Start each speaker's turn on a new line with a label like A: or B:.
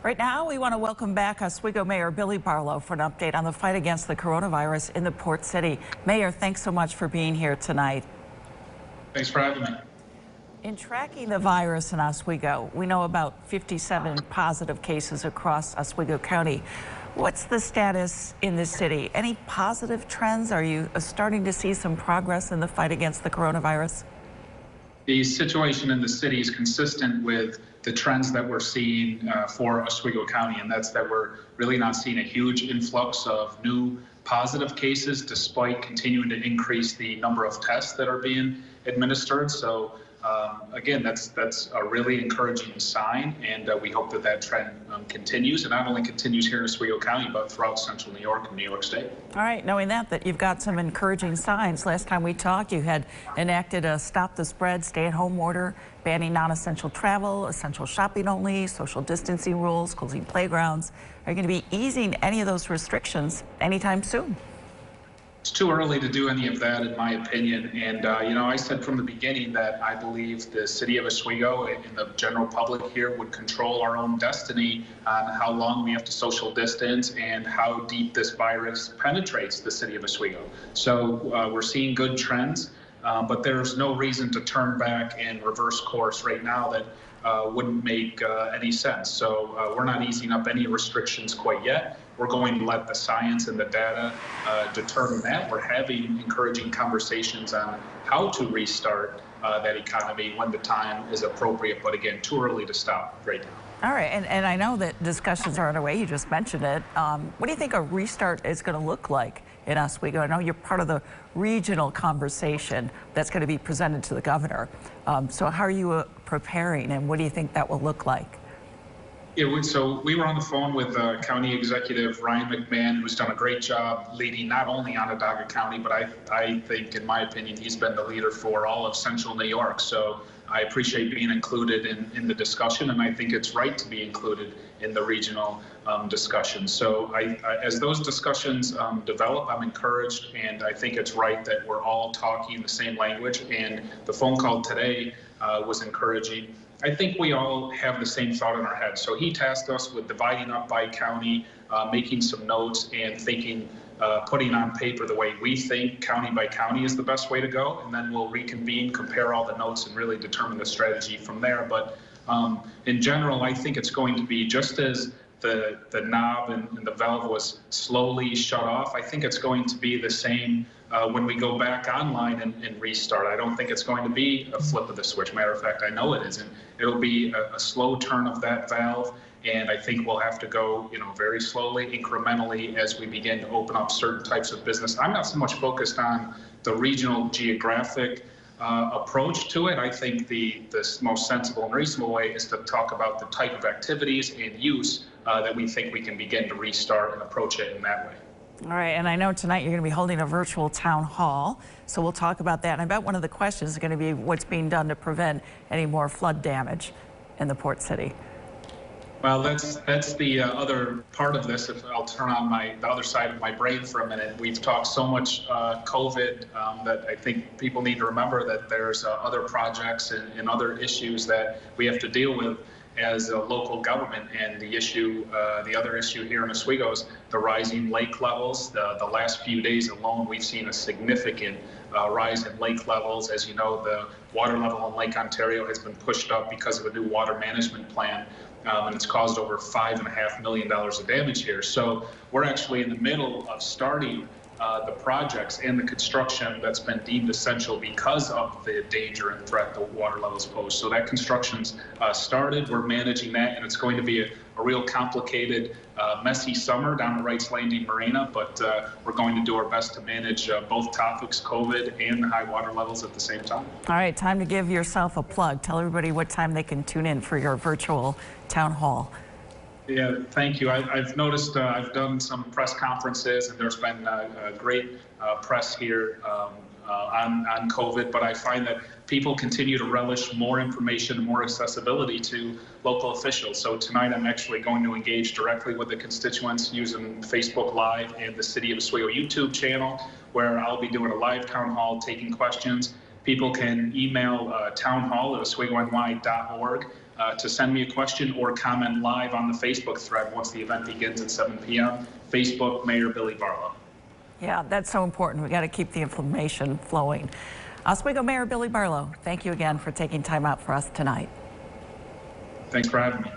A: Right now, we want to welcome back Oswego Mayor Billy Barlow for an update on the fight against the coronavirus in the Port City. Mayor, thanks so much for being here tonight.
B: Thanks for having me.
A: In tracking the virus in Oswego, we know about 57 positive cases across Oswego County. What's the status in the city? Any positive trends? Are you starting to see some progress in the fight against the coronavirus?
B: The situation in the city is consistent with the trends that we're seeing for Oswego County, and that's that we're really not seeing a huge influx of new positive cases despite continuing to increase the number of tests that are being administered. So again, that's a really encouraging sign, and we hope that that trend continues, and not only continues here in Oswego County, but throughout Central New York and New York State.
A: All right, knowing that you've got some encouraging signs. Last time we talked, you had enacted a stop the spread, stay-at-home order, banning non-essential travel, essential shopping only, social distancing rules, closing playgrounds. Are you going to be easing any of those restrictions anytime soon?
B: It's too early to do any of that, in my opinion. And, I said from the beginning that I believe the city of Oswego and the general public here would control our own destiny on how long we have to social distance and how deep this virus penetrates the city of Oswego. So we're seeing good trends, but there's no reason to turn back and reverse course right now that wouldn't make any sense. So we're not easing up any restrictions quite yet. We're going to let the science and the data determine that. We're having encouraging conversations on how to restart that economy when the time is appropriate, but again, too early to stop right now.
A: All right, and I know that discussions are underway. You just mentioned it. What do you think a restart is going to look like in Oswego? I know you're part of the regional conversation that's going to be presented to the governor. So how are you preparing, and what do you think that will look like?
B: Yeah, so we were on the phone with County Executive Ryan McMahon, who's done a great job leading not only Onondaga County, but I think, in my opinion, he's been the leader for all of Central New York. So I appreciate being included in the discussion, and I think it's right to be included in the regional discussion. So as those discussions develop, I'm encouraged, and I think it's right that we're all talking the same language, and the phone call today was encouraging. I think we all have the same thought in our head. So he tasked us with dividing up by county, making some notes, and thinking, putting on paper the way we think county by county is the best way to go. And then we'll reconvene, compare all the notes, and really determine the strategy from there. But in general, I think it's going to be just as the knob and the valve was slowly shut off. I think it's going to be the same when we go back online and restart. I don't think it's going to be a flip of the switch. Matter of fact, I know it isn't. It'll be a slow turn of that valve, and I think we'll have to go, very slowly, incrementally, as we begin to open up certain types of business. I'm not so much focused on the regional geographic approach to it. I think the most sensible and reasonable way is to talk about the type of activities and use that we think we can begin to restart and approach it in that way.
A: All right, and I know tonight you're going to be holding a virtual town hall, so we'll talk about that. And I bet one of the questions is going to be what's being done to prevent any more flood damage in the Port City.
B: Well, that's the other part of this. If I'll turn on the other side of my brain for a minute. We've talked so much COVID that I think people need to remember that there's other projects and other issues that we have to deal with as a local government. And the other issue here in Oswego is the rising lake levels. The last few days alone, we've seen a significant rise in lake levels. As you know, the water level in Lake Ontario has been pushed up because of a new water management plan. And it's caused over $5.5 million of damage here. So we're actually in the middle of starting the projects and the construction that's been deemed essential because of the danger and threat the water levels pose. So that construction's started. We're managing that, and it's going to be a real complicated, messy summer down at Wright's Landing Marina, but we're going to do our best to manage both topics, COVID and the high water levels at the same time.
A: All right, time to give yourself a plug. Tell everybody what time they can tune in for your virtual town hall.
B: Yeah, thank you. I've noticed I've done some press conferences, and there's been great press here on COVID, but I find that people continue to relish more information and more accessibility to local officials. So tonight I'm actually going to engage directly with the constituents using Facebook Live and the City of Oswego YouTube channel, where I'll be doing a live town hall, taking questions. People can email townhall@oswegony.org to send me a question or comment live on the Facebook thread once the event begins at 7 p.m. Facebook, Mayor Billy Barlow.
A: Yeah, that's so important. We got to keep the information flowing. Oswego Mayor Billy Barlow, thank you again for taking time out for us tonight.
B: Thanks for having me.